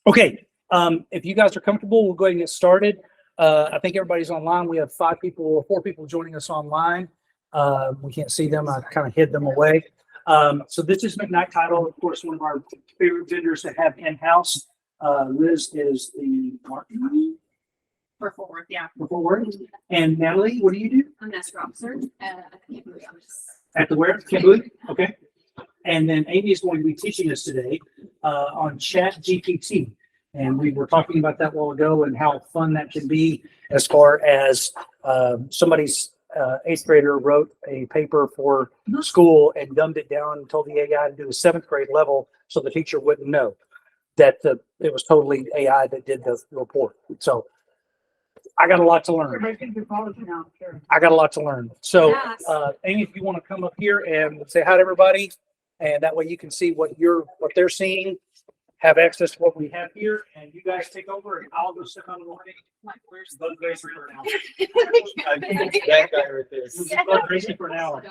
Okay, if you guys are comfortable, we'll go ahead and get started. I think everybody's online. We have 4 people joining us online. We can't see them. I kind of hid them away. So this is McKnight Title, of course, one of our favorite vendors to have in-house. Liz is the marketing For forward, yeah. forward. And Natalie, what do you do? I'm an escrow officer at the Camp Louis office. At the where? Kimberly? Okay. And then Amy is going to be teaching us today on ChatGPT. And we were talking about that a while ago and how fun that can be as far as somebody's 8th grader wrote a paper for school and dumbed it down and told the AI to do a 7th grade level so the teacher wouldn't know that it was totally AI that did the report. So I got a lot to learn. I got a lot to learn. So, Yes. Amy, if you want to come up here and say hi to everybody, and that way you can see what they're seeing, have access to what we have here, and you guys take over, and I'll go sit on the line. Where's Both guys for now. That guy right there. Both racing for an hour.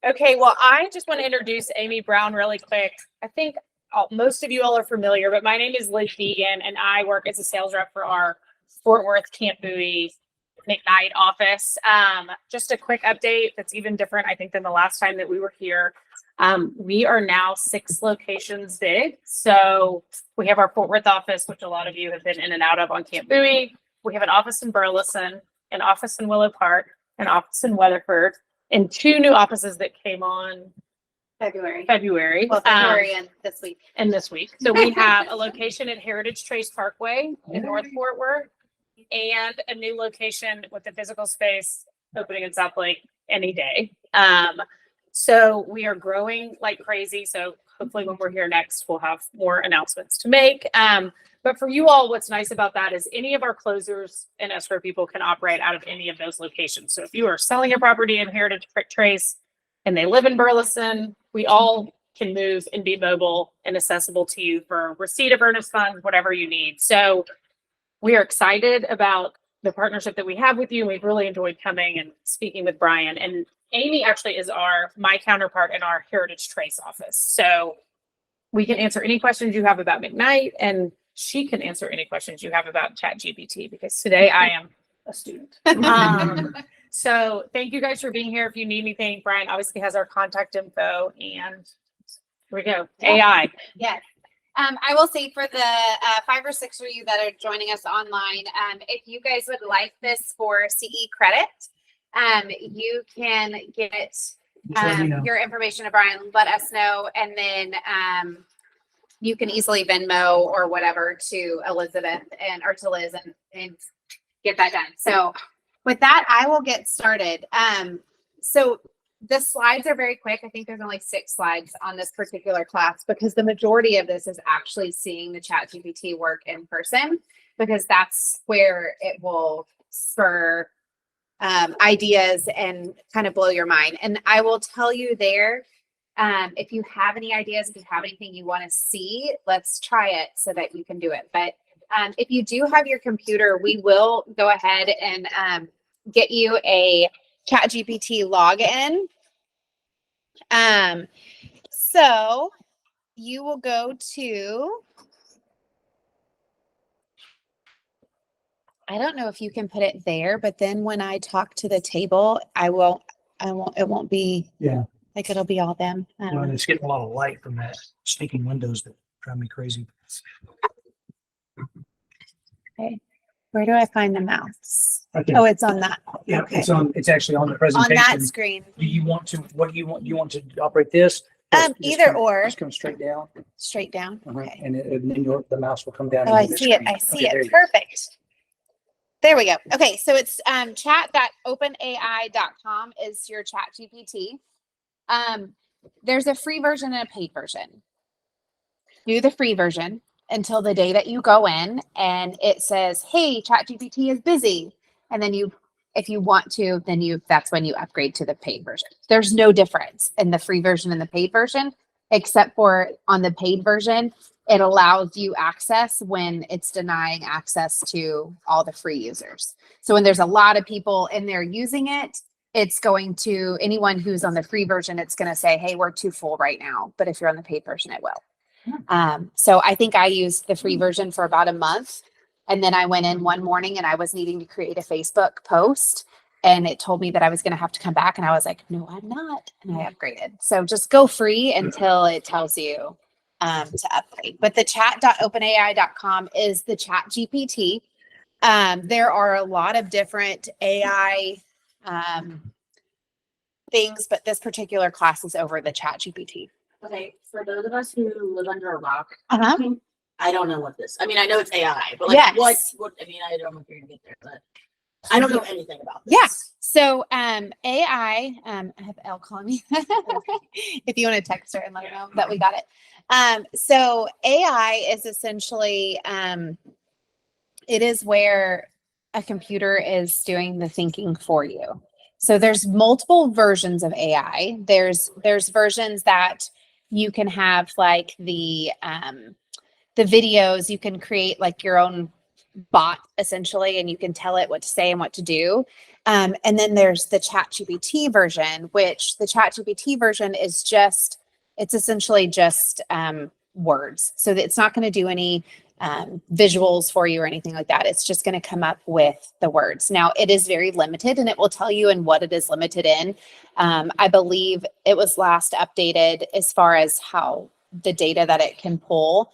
Okay, well, I just want to introduce Amy Brown really quick. I think most of you all are familiar, but my name is Liz Deegan, and I work as a sales rep for our Fort Worth, Camp Bowie, McKnight office. Just a quick update that's even different, I think, than the last time that we were here. We are now 6 locations big. So we have our Fort Worth office, which a lot of you have been in and out of on Camp Bowie. We have an office in Burleson, an office in Willow Park, an office in Weatherford, and 2 new offices that came on February. February. February and this week. And this week. So we have a location at Heritage Trace Parkway in North Fort Worth and a new location with the physical space opening in South Lake any day. So we are growing like crazy. So hopefully when we're here next, we'll have more announcements to make. But for you all, what's nice about that is any of our closers and escrow people can operate out of any of those locations. So if you are selling a property in Heritage Trace and they live in Burleson, we all can move and be mobile and accessible to you for receipt of earnest funds, whatever you need. So we are excited about the partnership that we have with you. We've really enjoyed coming and speaking with Brian. And Amy actually is my counterpart in our Heritage Trace office. So we can answer any questions you have about McKnight, and she can answer any questions you have about ChatGPT, because today I am a student. So thank you guys for being here. If you need anything, Brian obviously has our contact info, and here we go. AI. Yes. I will say for the 5 or 6 of you that are joining us online, if you guys would like this for CE credit, you can get your information to Brian, let us know, and then you can easily Venmo or whatever to Elizabeth or to Liz and get that done. So with that, I will get started. So the slides are very quick. I think there's only 6 slides on this particular class because the majority of this is actually seeing the ChatGPT work in person, because that's where it will spur ideas and kind of blow your mind. And I will tell you there, if you have any ideas, if you have anything you want to see, let's try it so that you can do it. But if you do have your computer, we will go ahead and get you a ChatGPT login. So you will go to, I don't know if you can put it there, but then when I talk to the table, it won't be, Yeah. like it'll be all them. Well, it's getting a lot of light from that stinking windows that drive me crazy. Okay. Where do I find the mouse? Okay. Oh, it's on that. Yeah, Okay. it's actually on the On presentation. that screen. Do you want to, what do you want? You want to operate this? Either or. Just come straight down. Straight down. Uh-huh. Okay. And then the mouse will come down. Oh, I into the see it. screen. I see Okay, there it. you go. Perfect. There we go. Okay. So it's chat.openai.com is your chat GPT. There's a free version and a paid version. Do the free version until the day that you go in and it says, hey, ChatGPT is busy. And then if you want to, then that's when you upgrade to the paid version. There's no difference in the free version and the paid version, except for on the paid version, it allows you access when it's denying access to all the free users. So when there's a lot of people in there using it, it's going to, anyone who's on the free version, it's going to say, hey, we're too full right now. But if you're on the paid version, it will. So I think I used the free version for about a month. And then I went in one morning and I was needing to create a Facebook post. And it told me that I was going to have to come back. And I was like, no, I'm not. And I upgraded. So just go free until it tells you to upgrade. But the chat.openai.com is the chat GPT. There are a lot of different AI things, but this particular class is over the chat GPT. Okay, for those of us who live under a rock, Uh-huh. I don't know what this. I mean, I know it's AI, but like, Yes. what? I mean, I don't know if you're gonna get there, but I don't know anything about this. Yeah. So AI, I have Elle calling me. If you want to text her and let her know that we got it. So AI is essentially it is where a computer is doing the thinking for you. So there's multiple versions of AI. There's versions that you can have like the videos, you can create like your own bot essentially, and you can tell it what to say and what to do. And then there's the ChatGPT version, which the ChatGPT version is just, it's essentially just words. So that it's not going to do any visuals for you or anything like that. It's just going to come up with the words. Now it is very limited and it will tell you in what it is limited in. I believe it was last updated as far as how the data that it can pull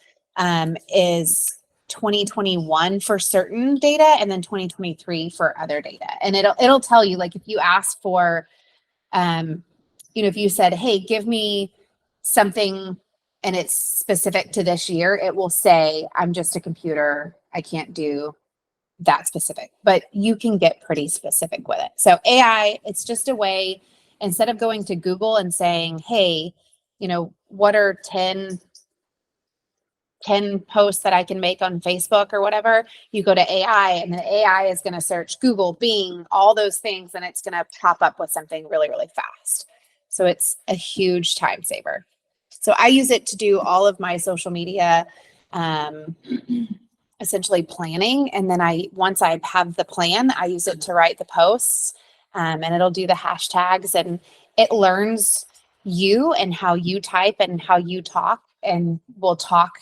is 2021 for certain data and then 2023 for other data. And it'll tell you, like, if you ask for, if you said, hey, give me something and it's specific to this year, it will say, I'm just a computer. I can't do that specific, but you can get pretty specific with it. So AI, it's just a way, instead of going to Google and saying, hey, what are 10 posts that I can make on Facebook or whatever, you go to AI and the AI is going to search Google, Bing, all those things, and it's going to pop up with something really, really fast. So it's a huge time saver. So I use it to do all of my social media, essentially planning. And then once I have the plan, I use it to write the posts, and it'll do the hashtags, and it learns you and how you type and how you talk, and will talk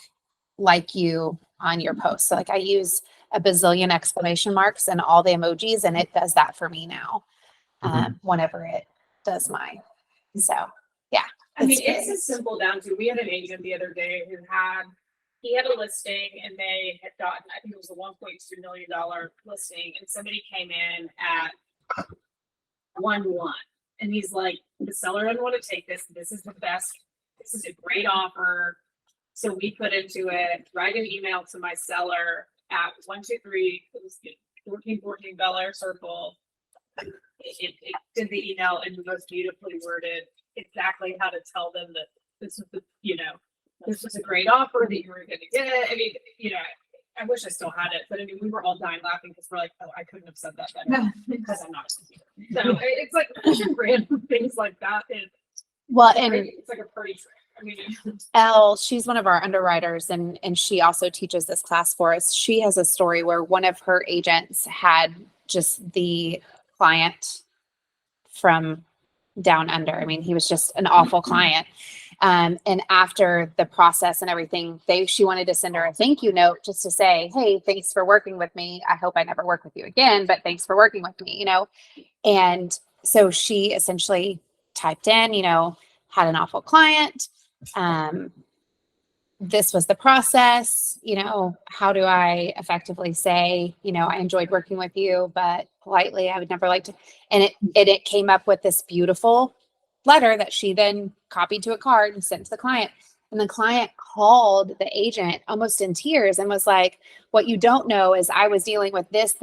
like you on your post. So like I use a bazillion exclamation marks and all the emojis, and it does that for me now whenever it does mine. So yeah. I mean, it's as simple down to, we had an agent the other day who he had a listing and they had gotten, I think it was a $1.2 million listing, and somebody came in at 1-1. And he's like, the seller doesn't want to take this. This is the best. This is a great offer. So we put into it, write an email to my seller at 123, it was 1414 Bel Air Circle. It did the email in the most beautifully worded, exactly how to tell them that this was this was a great offer that you were going to get. I mean, I wish I still had it, but I mean, we were all dying laughing because we're like, oh, I couldn't have said that better because I'm not a computer. So it's like random things like that. It's like a party trick. I mean, Elle, she's one of our underwriters, and she also teaches this class for us. She has a story where one of her agents had just the client from down under. I mean, he was just an awful client. And after the process and everything, she wanted to send her a thank you note just to say, hey, thanks for working with me. I hope I never work with you again, but thanks for working with me, And so she essentially typed in, had an awful client. This was the process, how do I effectively say, I enjoyed working with you, but politely, I would never like to. And it came up with this beautiful letter that she then copied to a card and sent to the client. And the client called the agent almost in tears and was like, what you don't know is I was dealing with this,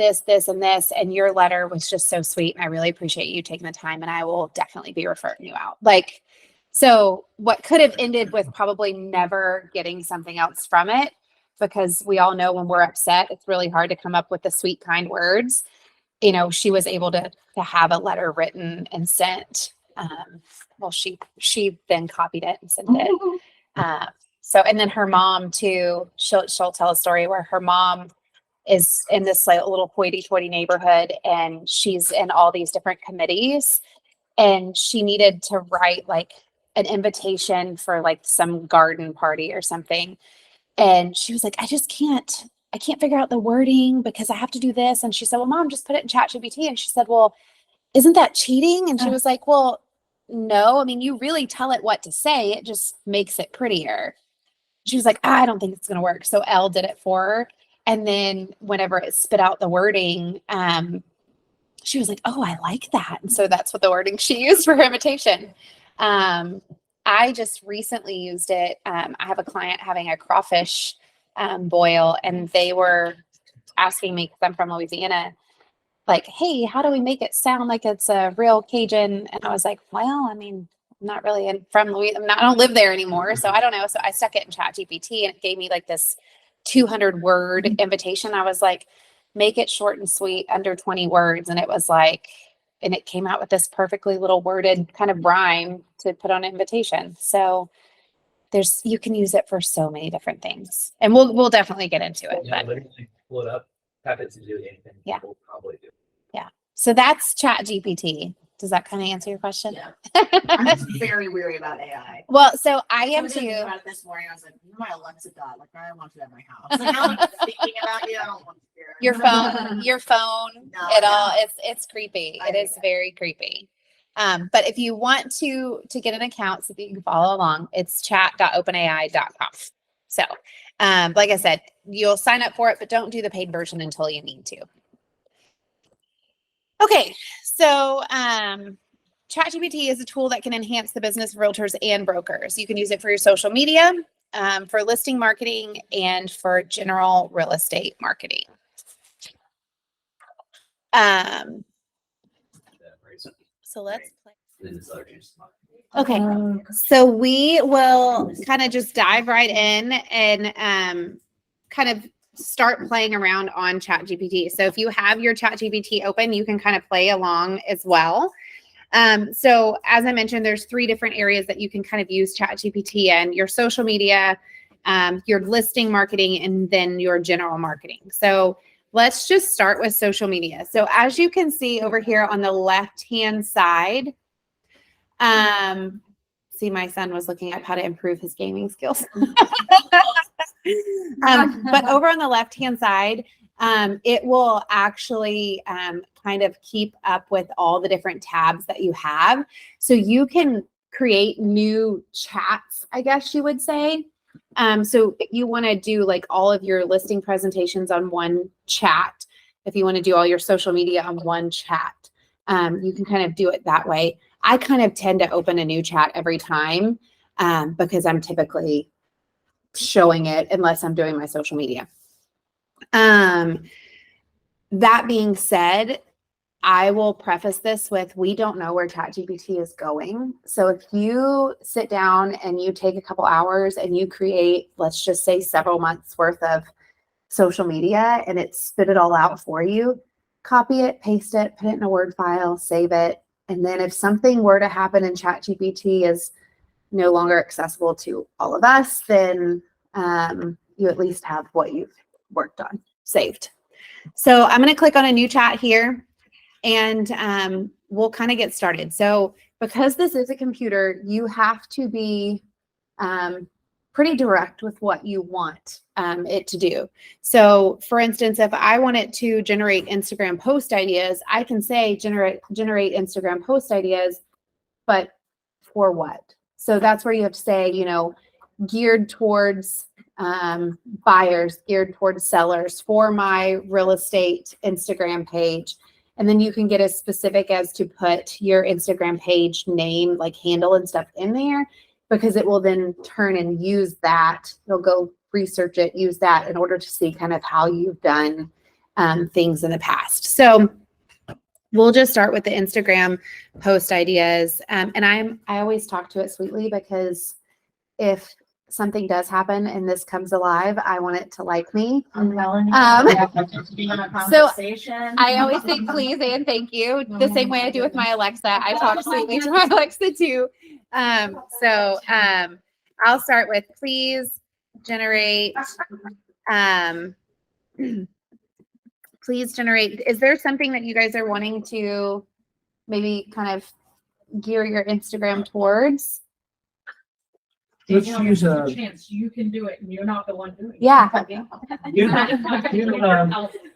and this, and your letter was just so sweet. And I really appreciate you taking the time, and I will definitely be referring you out. So what could have ended with probably never getting something else from it, because we all know when we're upset, it's really hard to come up with the sweet, kind words. She was able to have a letter written and sent. She then copied it and sent it. And then her mom too, she'll tell a story where her mom is in this like little hoity-toity neighborhood, and she's in all these different committees, and she needed to write like an invitation for like some garden party or something. And she was like, I can't figure out the wording because I have to do this. And she said, well, Mom, just put it in ChatGPT. And she said, well, isn't that cheating? And she was like, well, no, I mean, you really tell it what to say. It just makes it prettier. She was like, I don't think it's going to work. So Elle did it for her. And then whenever it spit out the wording, she was like, oh, I like that. And so that's what the wording she used for her invitation. I just recently used it. I have a client having a crawfish boil, and they were asking me, because I'm from Louisiana, like, hey, how do we make it sound like it's a real Cajun? And I was like, well, I mean, I'm not really from Louisiana. I don't live there anymore. So I don't know. So I stuck it in ChatGPT, and it gave me like this 200 word invitation. I was like, make it short and sweet, under 20 words. And it was like, and it came out with this perfectly little worded kind of rhyme to put on an invitation. So you can use it for so many different things, and we'll definitely get into it. Yeah, But literally pull it up, tap it to do anything. Yeah. We'll probably do. so that's ChatGPT. Does that kind of answer your question? Yeah. I'm just very weary about AI. Well, so I I am was thinking too. about it this morning. I was like, you're my Alexa god. Like, I want you at my house. Like, now I'm thinking about you. I don't want to hear it. Your phone, No, it I all, know. it's creepy. I It hate is it. very creepy. But if you want to get an account so that you can follow along, it's chat.openai.com. So, like I said, you'll sign up for it, but don't do the paid version until you need to. Okay, so ChatGPT is a tool that can enhance the business of realtors and brokers. You can use it for your social media, for listing marketing, and for general real estate marketing. So let's play. Then it's our juice. Okay, so we will kind of just dive right in and kind of start playing around on ChatGPT. So if you have your ChatGPT open, you can kind of play along as well. So as I mentioned, there's 3 different areas that you can kind of use ChatGPT in: your social media, your listing marketing, and then your general marketing. So let's just start with social media. So as you can see over here on the left-hand side, see, my son was looking up how to improve his gaming skills. But over on the left-hand side, it will actually kind of keep up with all the different tabs that you have. So you can create new chats, I guess you would say. So if you want to do like all of your listing presentations on one chat, if you want to do all your social media on one chat, you can kind of do it that way. I kind of tend to open a new chat every time because I'm typically showing it unless I'm doing my social media. That being said, I will preface this with, we don't know where ChatGPT is going. So if you sit down and you take a couple hours and you create, let's just say, several months worth of social media, and it spit it all out for you, copy it, paste it, put it in a Word file, save it. And then if something were to happen and ChatGPT is no longer accessible to all of us, then you at least have what you've worked on saved. So I'm going to click on a new chat here, and we'll kind of get started. So because this is a computer, you have to be pretty direct with what you want it to do. So for instance, if I want it to generate Instagram post ideas, I can say generate Instagram post ideas, but for what? So that's where you have to say, you know, geared towards buyers, geared towards sellers, for my real estate Instagram page. And then you can get as specific as to put your Instagram page name, like handle and stuff in there, because it will then turn and use that. It'll go research it, use that in order to see kind of how you've done things in the past. So we'll just start with the Instagram post ideas. And I always talk to it sweetly, because if something does happen and this comes alive, I want it to like me. I'm telling you. So I always say please and thank you, the same way I do with my Alexa. I talk sweetly to my Alexa too. So I'll start with, please generate, please generate. Is there something that you guys are wanting to maybe kind of gear your Instagram towards? let's Danielle, use there's a, chance you can do it and you're not the one doing it. Yeah.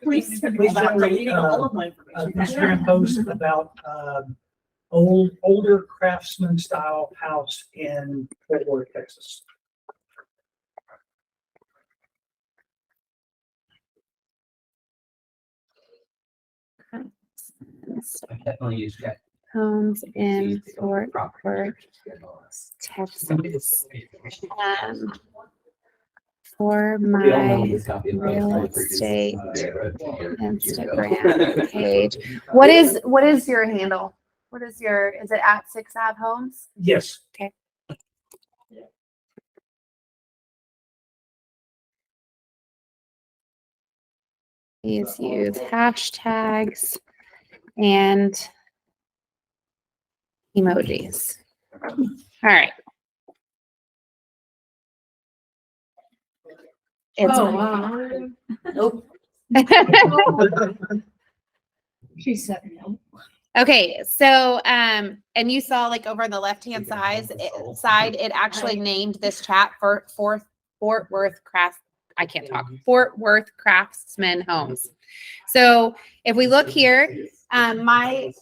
Please please generate, all of my an information. Instagram post about, older craftsman style house in Fort Worth, Texas. I definitely use Chat. Homes in Fort Worth, Texas. For We all know my this copy of real both the previous, estate years ago. Instagram page. What is your handle? Is it at 6 Ave Homes? Yes. Okay. Please use hashtags and emojis. All right. It's wow. Nope. She said no. okay. So, and you saw like over on the left-hand side, it actually named this chat for Fort Worth Fort Worth Craftsman Homes. So if we look here, my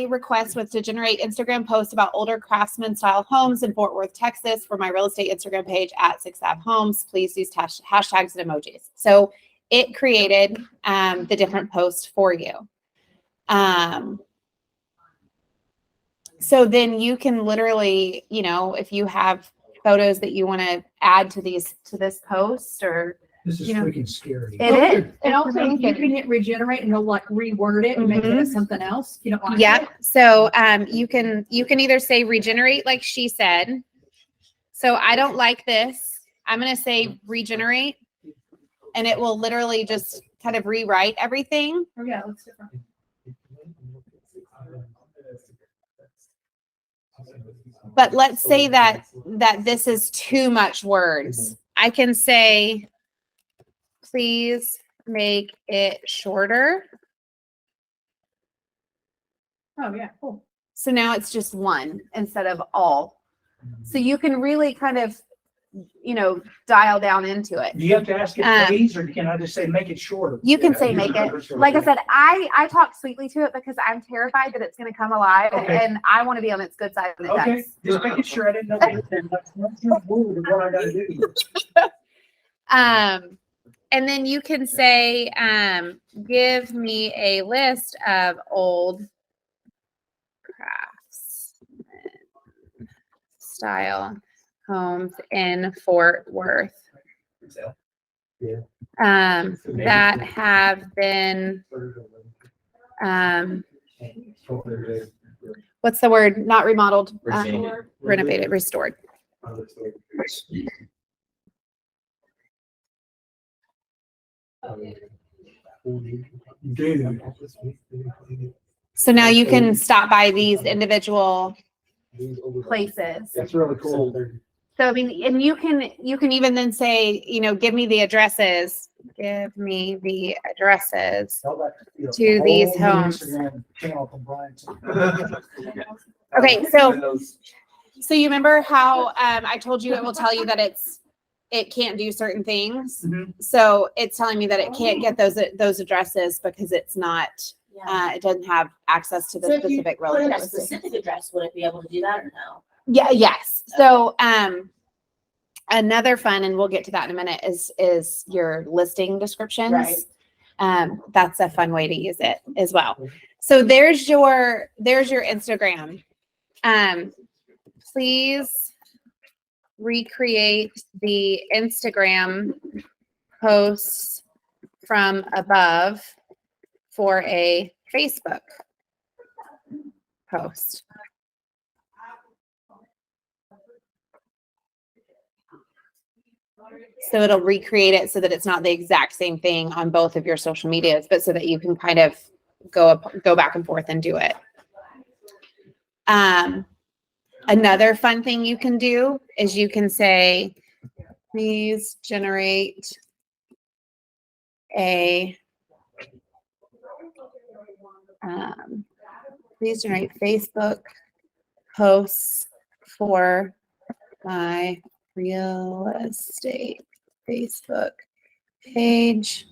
request was to generate Instagram posts about older craftsman style homes in Fort Worth, Texas for my real estate Instagram page at 6 Ave Homes. Please use hashtags and emojis. So it created the different posts for you. So then you can literally, if you have photos that you want to add to this post, or This is You know, freaking scary. it is. And also you It's can hit regenerate and it'll like reword it and make it something else. If you don't like Yep. it. So you can either say regenerate like she said. So I don't like this. I'm gonna say regenerate, and it will literally just kind of rewrite everything. Oh yeah, looks different. But let's say that this is too much words. I can say, please make it shorter. Oh yeah, cool. So now it's just one instead of all. So you can really kind of, dial down into it. Do you have to ask it please, or can I just say make it shorter? You can say make it. Like I said, I talk sweetly to it because I'm terrified that it's going to come alive, Okay. and I want to be on its good side when it Okay, does. just making sure I didn't know anything. That's what I gotta do. And then you can say, give me a list of old crafts style homes in Fort Worth So, that have been what's the word? Not remodeled, renovated, restored. So now you can stop by these individual places. That's really cool. So I mean, and you can even then say, give me the addresses. Give me the addresses to these homes. Okay, so you remember how I told you it will tell you that it can't do certain things. Mhm. So it's telling me that it can't get those addresses because it's not. It doesn't have access to the specific Put in a relative. specific address, would it be able to do that or no? Yeah. Yes. So another fun, and we'll get to that in a minute, is your listing descriptions. Right. That's a fun way to use it as well. So there's your Instagram. Please recreate the Instagram posts from above for a Facebook post. So it'll recreate it so that it's not the exact same thing on both of your social medias, but so that you can kind of go back and forth and do it. Another fun thing you can do is you can say, please generate Facebook posts for my real estate Facebook page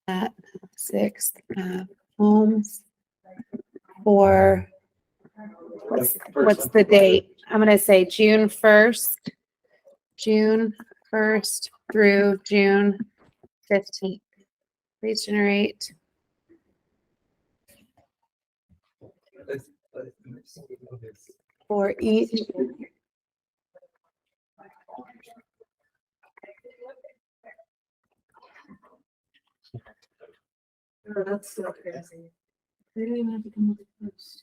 at 6th Homes for what's the date? I'm gonna say June 1st through June 15th. Please generate for each. Oh, that's so crazy. They don't even have to come up with this.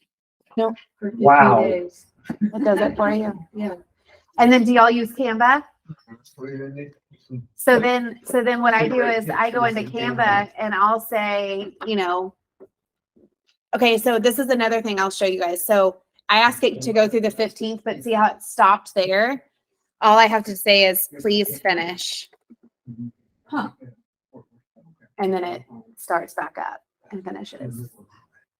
Nope. For 50 Wow. days. It does it for you. Yeah. And then do y'all use Canva? So then what I do is I go into Canva and I'll say, okay, so this is another thing I'll show you guys. So I ask it to go through the 15th, but see how it stopped there? All I have to say is please finish. Huh. And then it starts back up and finishes.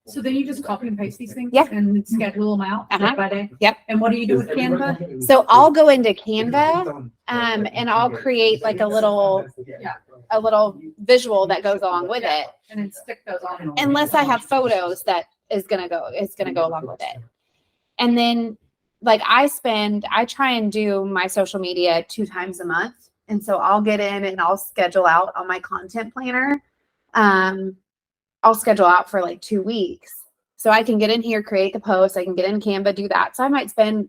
So then you just copy and paste these things? Yeah. And schedule them out Uh-huh. day by day? Yep. And what do you do with Canva? So I'll go into Canva and I'll create like a little visual that goes along with it. And then stick those on. Unless I have photos that is gonna go along with it. And then like I try and do my social media 2 times a month. And so I'll get in and I'll schedule out on my content planner. I'll schedule out for like 2 weeks. So I can get in here, create the post. I can get in Canva, do that. So I might spend,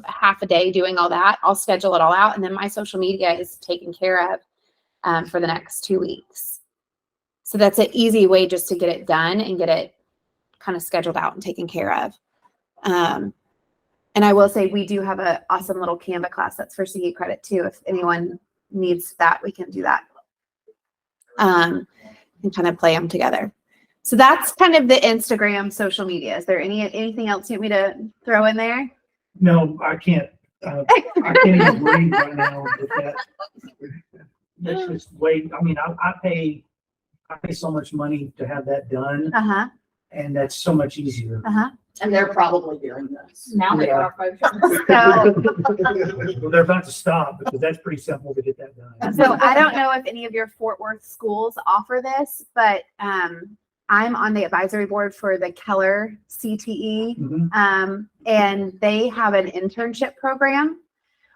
half a day doing all that. I'll schedule it all out. And then my social media is taken care of for the next 2 weeks. So that's an easy way just to get it done and get it kind of scheduled out and taken care of. And I will say we do have an awesome little Canva class that's for CE credit too. If anyone needs that, we can do that. And kind of play them together. So that's kind of the Instagram social media. Is there anything else you want me to throw in there? No, I can't. I can't even breathe right now with that. That's just way. I mean, I pay so much money to have that done, Uh-huh. and that's so much easier. Uh-huh. And they're probably doing this. Now they Yeah. are. Well, they're about to stop because that's pretty simple to get that done. So I don't know if any of your Fort Worth schools offer this, but I'm on the advisory board for the Keller CTE. Mhm. And they have an internship program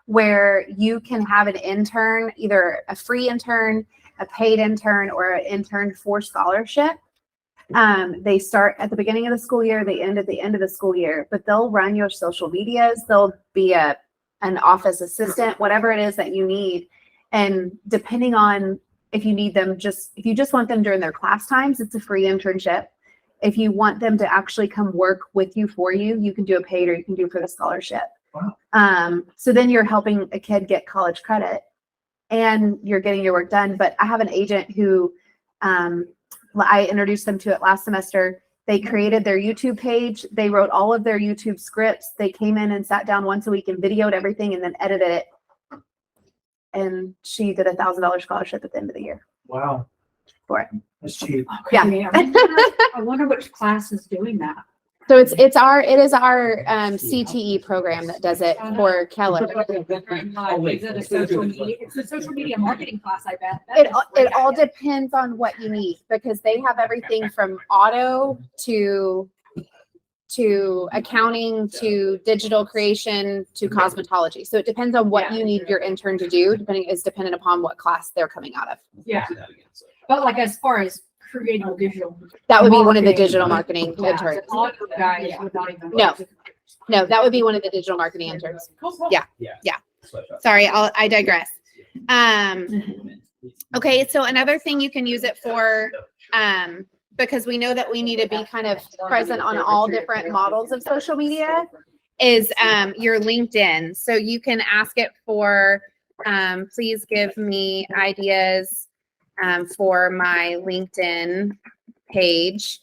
where you can have an intern, either a free intern, a paid intern, or an intern for scholarship. They start at the beginning of the school year, they end at the end of the school year, but they'll run your social medias. They'll be an office assistant, whatever it is that you need. And depending on if you need them, if you just want them during their class times, it's a free internship. If you want them to actually come work with you for you, you can do a paid or you can do for the scholarship. Wow. So then you're helping a kid get college credit and you're getting your work done. But I have an agent who I introduced them to it last semester. They created their YouTube page. They wrote all of their YouTube scripts. They came in and sat down once a week and videoed everything and then edited it. And she did $1,000 scholarship at the end of the year. Wow. For it. That's cheap. Yeah. I wonder which class is doing that. So it is our CTE program that does it for Keller. Is it a social media? It's a social media marketing class, I bet. It all depends on what you need because they have everything from auto to accounting to digital creation to cosmetology. So it depends on what you need your intern to do, dependent upon what class they're coming out of. Yeah. But like as far as creating digital. That would be one of the marketing, digital marketing interns. all the guys would not even. No, that would be one of the digital marketing interns. Cool, cool. Yeah. Sorry, I digress. Okay, so another thing you can use it for, because we know that we need to be kind of present on all different models of social media, is your LinkedIn. So you can ask it for, please give me ideas for my LinkedIn page.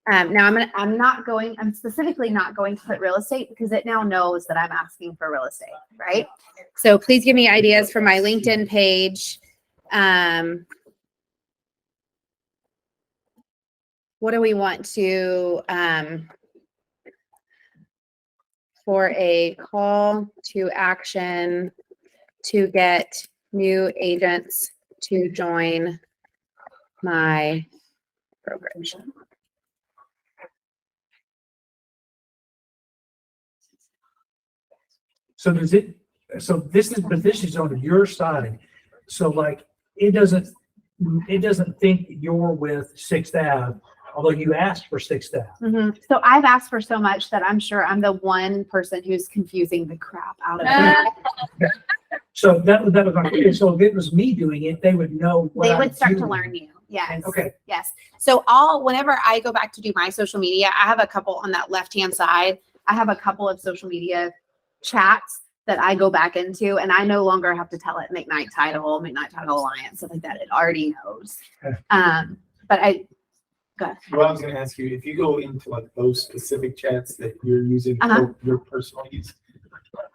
Now I'm specifically not going to put real estate because it now knows that I'm asking for real estate, right? So please give me ideas for my LinkedIn page. What do we want to, for a call to action to get new agents to join my brokerage. So does it, so this is, but this is on your side. So like, it doesn't think you're with Sixth Ave, although you asked for Sixth Ave. So I've asked for so much that I'm sure I'm the one person who's confusing the crap out of it. So that was my question. So if it was me doing it, they would know what They I would was start to doing. learn you. Yes. Okay. Yes. So whenever I go back to do my social media, I have a couple on that left-hand side. I have a couple of social media chats that I go back into, and I no longer have to tell it McKnight Title Alliance, stuff like that. It already knows. Okay. But go ahead. Well, I was gonna ask you, if you go into like those specific chats that you're using for your personal use,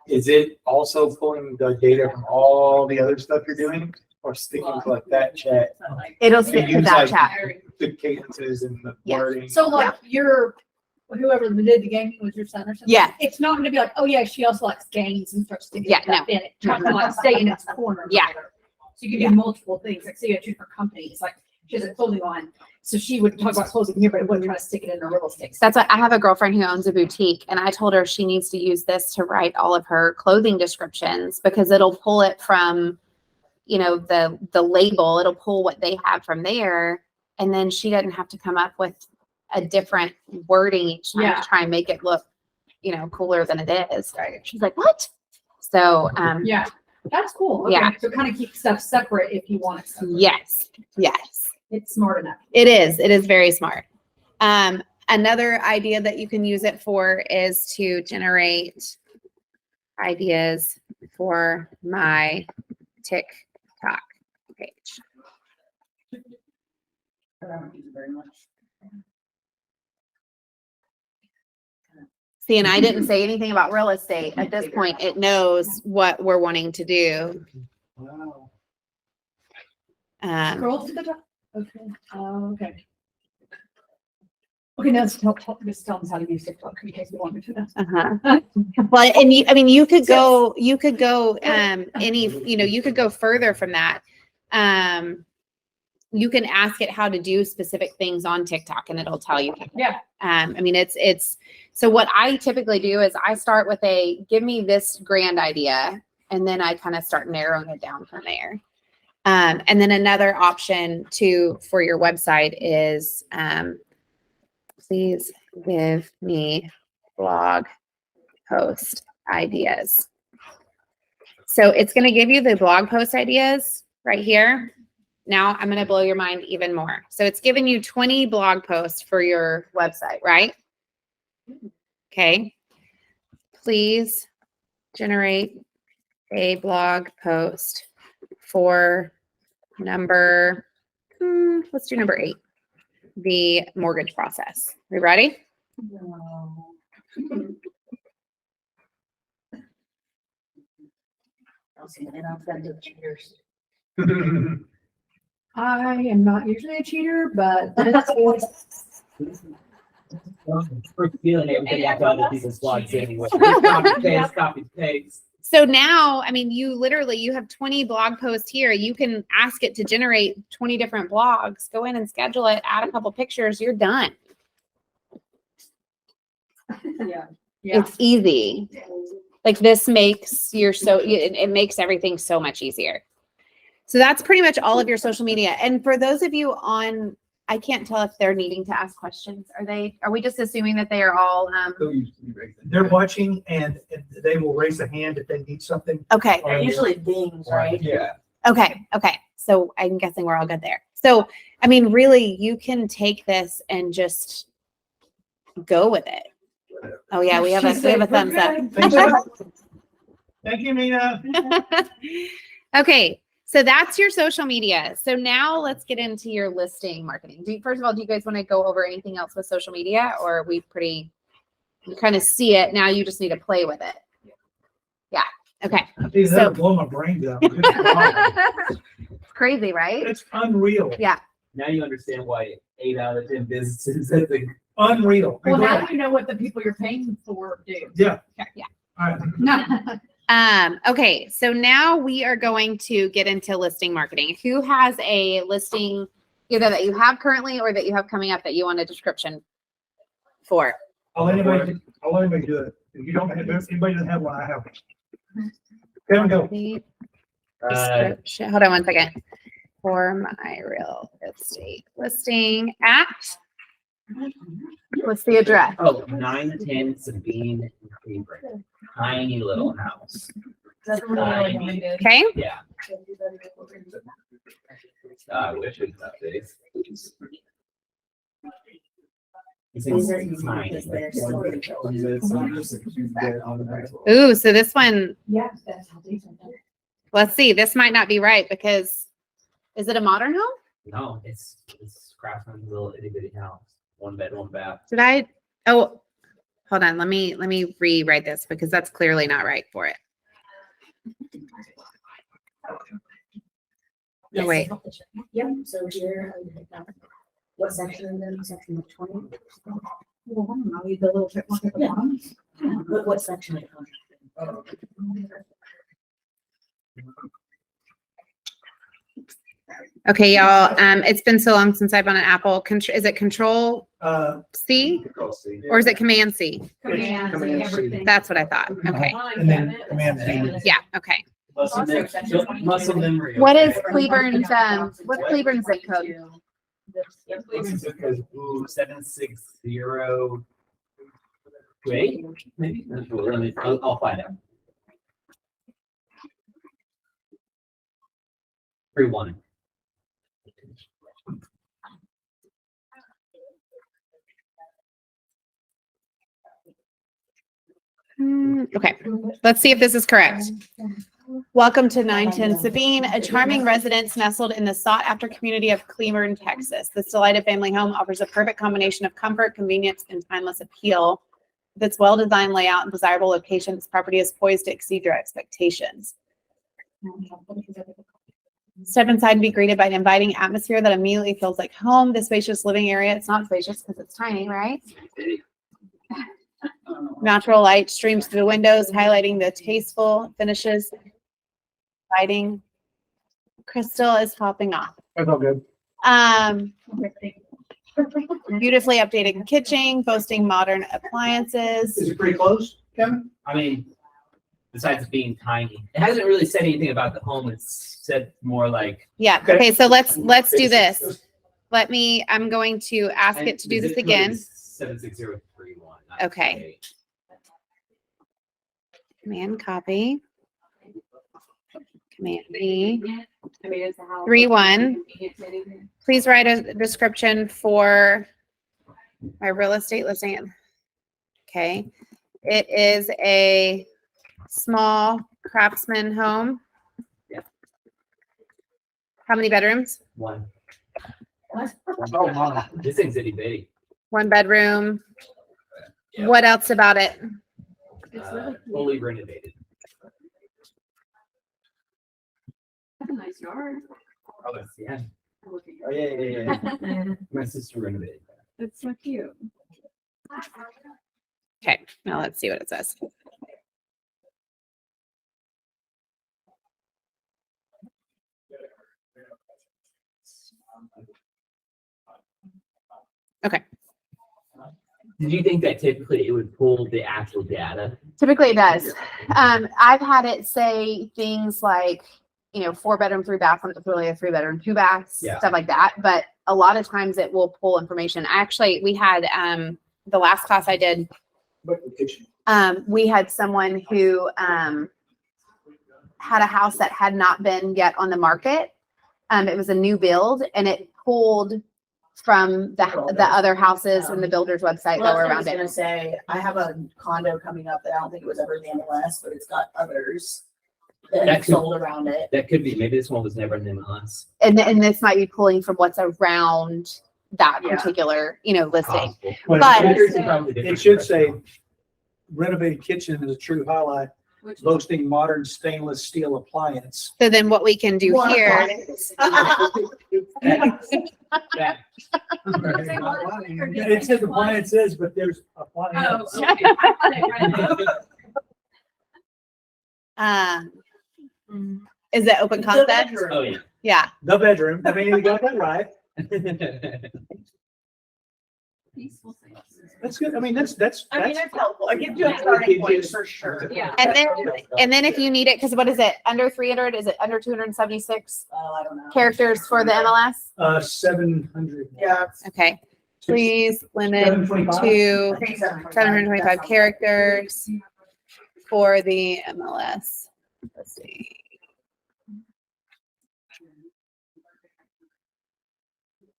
is it also pulling the data from all the other stuff you're doing, or sticking to like that chat? It'll You stick to use, that like, chat. The cadences and the Yeah. wording. So like whoever did the gaming was your son or something? Yeah. It's not gonna be like, oh yeah, she also likes games and starts sticking Yeah, stuff in it. Trying to like stay in its corner. Yeah. So you can do multiple things, like say you have two different companies, like she has a clothing line. So she would talk about clothing here, but it wouldn't try to stick it in her real estate. That's what I have a girlfriend who owns a boutique, and I told her she needs to use this to write all of her clothing descriptions because it'll pull it from, the label. It'll pull what they have from there, and then she doesn't have to come up with a different wording each time to try and make it look, cooler than it is. Right. She's like, what? So, Yeah, that's cool. Okay. Yeah. So kind of keep stuff separate if you want it separate. yes. It's smart enough. It is very smart. Another idea that you can use it for is to generate ideas for my TikTok page. See, and I didn't say anything about real estate. At this point, it knows what we're wanting to do. Wow. Scroll to the top. Okay. Okay. Okay, now just tell us how to use TikTok in case we want me to know. Uh-huh. Well, and you could go, you could go further from that. You can ask it how to do specific things on TikTok and it'll tell you. Yeah. It's so what I typically do is I start with give me this grand idea, and then I kind of start narrowing it down from there. And then another option for your website is, please give me blog post ideas. So it's going to give you the blog post ideas right here. Now I'm going to blow your mind even more. So it's giving you 20 blog posts for your website, right? Okay. Please generate a blog post for let's do number 8, the mortgage process. We ready? I am not usually a cheater, but that's always. Feeling everything I got other people's blogs anyway. Copy paste. So now, you have 20 blog posts here. You can ask it to generate 20 different blogs, go in and schedule it, add a couple pictures, you're done. Yeah. It's easy. Like this makes it makes everything so much easier. So that's pretty much all of your social media. And for those of you I can't tell if they're needing to ask questions. Are we just assuming that they are all, They're watching and they will raise a hand if they need something. okay. Usually dings, right? Yeah. Okay. So I'm guessing we're all good there. So, really you can take this and just go with it. Oh yeah, we have a thumbs up. Thank you, Mina. Okay. So that's your social media. So now let's get into your listing marketing. First of all, do you guys want to go over anything else with social media, or are we you kind of see it now? You just need to play with it. Yeah. Okay. Dude, So- that'll blow my brains out. It's crazy, right? It's unreal. Yeah. Now you understand why 8 out of 10 businesses at the Unreal. Well, now you know what the people you're paying for do. Yeah. Okay, yeah. All right. No. Okay, so now we are going to get into listing marketing. Who has a listing either that you have currently or that you have coming up that you want a description for? I'll let anybody do it. If you don't have, if anybody doesn't have one, I have one. Kevin, go. Description. Hold on one second. For my real estate listing at, what's the address? Oh, 910 Sabine and Cleveland. Tiny little house. Okay. Yeah. I wish it was updated. It's tiny. Ooh, so this one, Yeah, that's how they do it. let's see, this might not be right because, is it a modern home? No, it's Craftsman's little itty bitty house. One bed, one bath. Did I, oh, hold on, let me rewrite this because that's clearly not right for it. Oh, wait. Yep, so here, what section are you in? Section of 20? Well, I don't know, the little check mark at the Yeah. bottom. What section of contract? Okay, y'all, it's been so long since I've on an Apple. Is it Control C or is it Command C? Commands and Command C. everything. That's what I thought. Okay. And then Command Z. Yeah, okay. Muscle memory. What is Cleburne's, what's Cleburne's zip code? Ooh, 760. Wait, maybe. I'll find out. 3-1. Okay, let's see if this is correct. Welcome to 910 Sabine, a charming residence nestled in the sought-after community of Cleburne, Texas. This delighted family home offers a perfect combination of comfort, convenience, and timeless appeal. With its well-designed layout and desirable location, this property is poised to exceed your expectations. Step inside and be greeted by an inviting atmosphere that immediately feels like home. The spacious living area, it's not spacious because it's tiny, right? Natural light streams through the windows, highlighting the tasteful finishes. Lighting. Crystal is popping off. That's all good. Beautifully updated kitchen, boasting modern appliances. Is it pretty close, Kevin? I mean, besides being tiny, it hasn't really said anything about the home. It's said more like. Yeah, okay, so let's do this. I'm going to ask it to do this again. 76031. Okay. Command copy. Command V. 3-1. Please write a description for my real estate listing. Okay. It is a small craftsman home. Yep. How many bedrooms? 1. Oh, my. This thing's itty bitty. 1 bedroom. Yep. What else about it? Fully renovated. That's a nice yard. Oh, yeah. Oh, yeah. My sister renovated that. It's so cute. Okay, now let's see what it says. Okay. Did you think that typically it would pull the actual data? Typically it does. I've had it say things like, 4-bedroom, 3-bath, when it's really a 3-bedroom, 2 baths, Yeah. stuff like that. But a lot of times it will pull information. Actually, we had, the last class I did, we had someone who, had a house that had not been yet on the market. It was a new build and it pulled from the other houses and the builder's website that were I around was gonna it. say, I have a condo coming up that I don't think it was ever in the MLS, but it's got others that That have could- sold around it. That could be. Maybe this one was never in the MLS. And this might be pulling from what's around that Yeah. particular, listing. Possible. But- It should say renovated kitchen is a true highlight, boasting modern stainless steel appliance. So then what we can do One here, appliance. That- It says appliances, but there's appliance. Um, is it open concept? Oh, yeah. Yeah. The bedroom. I mean, you got that right. That's good. I mean, that's That's helpful. It gives you a starting point for sure. Yeah. And then if you need it, because what is it? Under 300? Is it under 276 I don't know. characters for the MLS? 700. Yeah. Okay. Please limit 725? to I think 725 characters for the MLS. Let's see.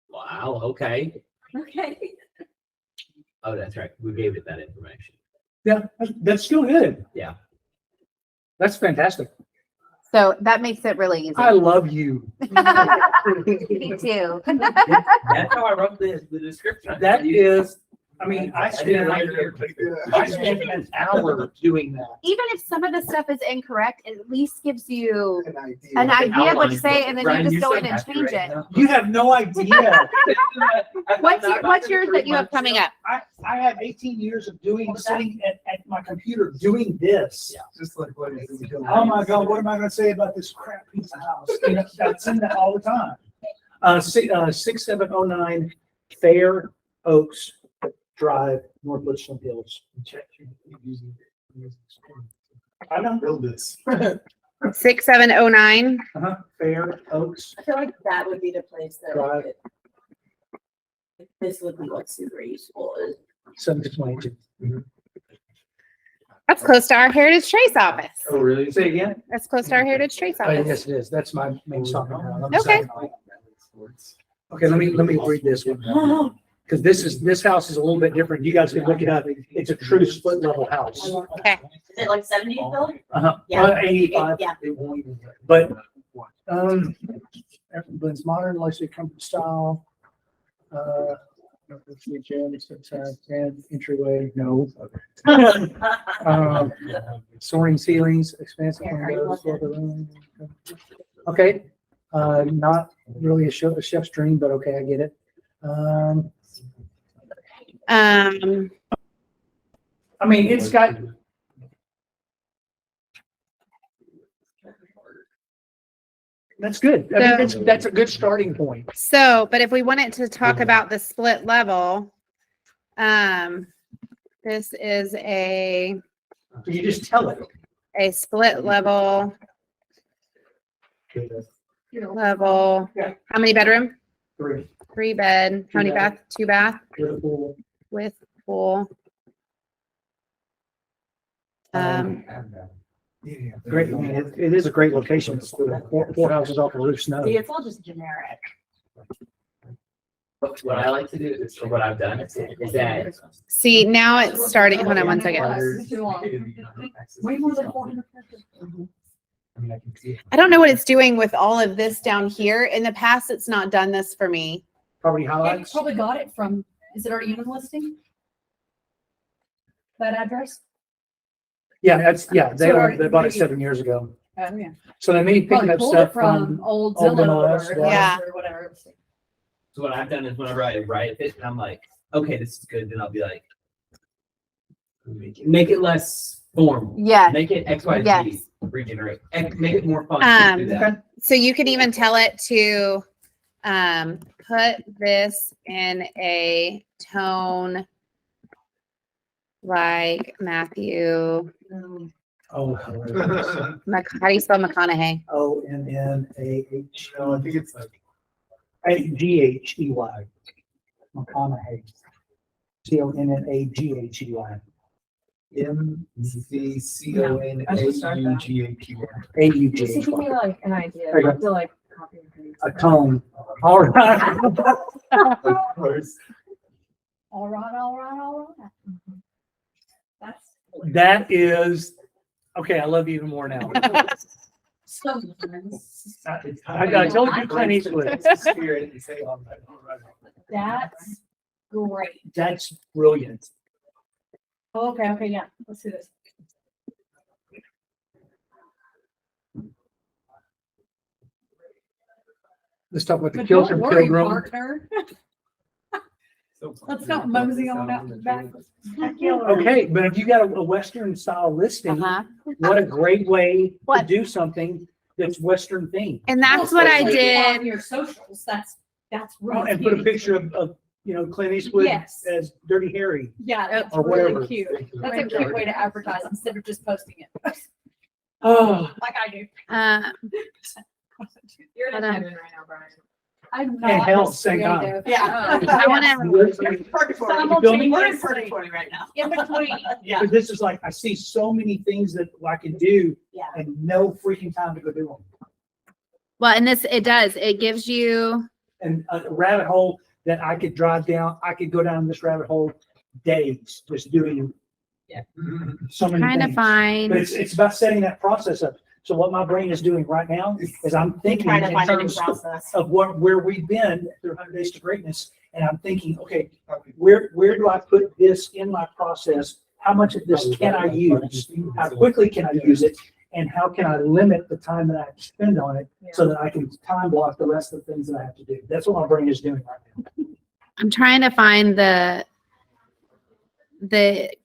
Wow, okay. Okay. Oh, that's right. We gave it that information. Yeah, that's still good. Yeah. That's fantastic. So that makes it really easy. I love you. Me too. That's how I wrote the description. That is, I mean, I didn't spent write it. an hour doing that. Even if some of the stuff is incorrect, it at least gives you An idea. an idea of what to Outline. say, and then Brian, you just go so in and happy change right it. now. You have no idea. What's yours that you have coming up? I have 18 years of sitting at my computer doing this. Yeah. Just like what is it? Oh my God, what am I gonna say about this crap piece of house? You know, that's in that all the time. 6709 Fair Oaks Drive, North Richland Hills. I know. Build this. 6709. Fair Oaks I feel like that would be the place that Drive. this would be what's super useful is 722. That's close to our Heritage Trace office. Oh, really? Say again? That's close to our Heritage Trace Oh, office. yes, it is. That's my main stopping ground. Okay. Okay, let me read this one. Because this house is a little bit different. You guys can look it up. It's a true split level house. Okay. Is it like 70 built? Yeah. 85. Yeah. But, everyone's modern, luxury comfort style. And entryway, no. Soaring ceilings, expansive windows. Okay, not really a chef's dream, but okay, I get it. I mean, it's got. That's good. I mean, that's a good starting point. So, but if we wanted to talk about the split level, this is You just tell it. a split level. How many bedroom? 3. 3 bed. How many Two bath? 2 bath Beautiful. with pool. Great. I mean, it is a great location. It's four houses off the roof snow. See, it's all just generic. What I like to do is, or what I've done is that See, now it's starting. Hold on one second. Way more than 400 characters. I don't know what it's doing with all of this down here. In the past, it's not done this for me. Property Yeah, you highlights. probably got it from, is it already in the listing? That address? Yeah, they So bought it 7 years ago. Oh, yeah. So they may pick Probably up pulled it stuff from from, old old Zillow MLS, or yeah. or whatever. so what I've done is whenever I write it and I'm like, okay, this is good, then I'll be like, make it less formal. Yeah. Make it X, Y, Z, Yes. regenerate, and make it more fun. to do that. So you can even tell it to put this in a tone like Matthew. oh, How do you spell McConaughey? ONNAH. No, I think it's like GHEY. McConaughey. CONNAGHEY. MCCONAUGAPY. Just to give me like an idea, There you go. to like copy and paste. A tone. All right. Of course. All right. That's. That is, okay, I love you even more now. So. I told you Clint Eastwood. Spirit and say, all right. That's great. That's brilliant. Oh, okay, yeah, let's do this. Let's talk about the But don't Kilter worry, Pilgrim. partner. Let's not mosey on out the back. Backyard. Okay, but if you got a Western style listing, Uh-huh. what a great way to What? do something that's Western themed. And that's what I On did. your socials, that's Oh, really and put a cute. picture of Clint Eastwood Yes. as Dirty Harry. Yeah, that's Or really whatever. cute. That's a cute way to advertise instead of just posting it. Oh, Like I do. Hold You're on. right now, Brian. I'm not. and health, same time. creative. Yeah. I want to. Purgatory. We're in purgatory right now. In between. Yeah. But this is like, I see so many things that I can do Yeah. and no freaking time to go do them. Well, and it gives you, And a rabbit hole that I could drive down, I could go down this rabbit hole days, just doing so many trying to things. find. But it's about setting that process up. So what my brain is doing right now is I'm thinking Trying to in find a new terms process. of where we've been through 100 Days to Greatness. And I'm thinking, okay, where do I put this in my process? How much of this can I use? How quickly can I use it? And how can I limit the time that I spend on it so that I can time block the rest of the things that I have to do? That's what my brain is doing right now. I'm trying to find the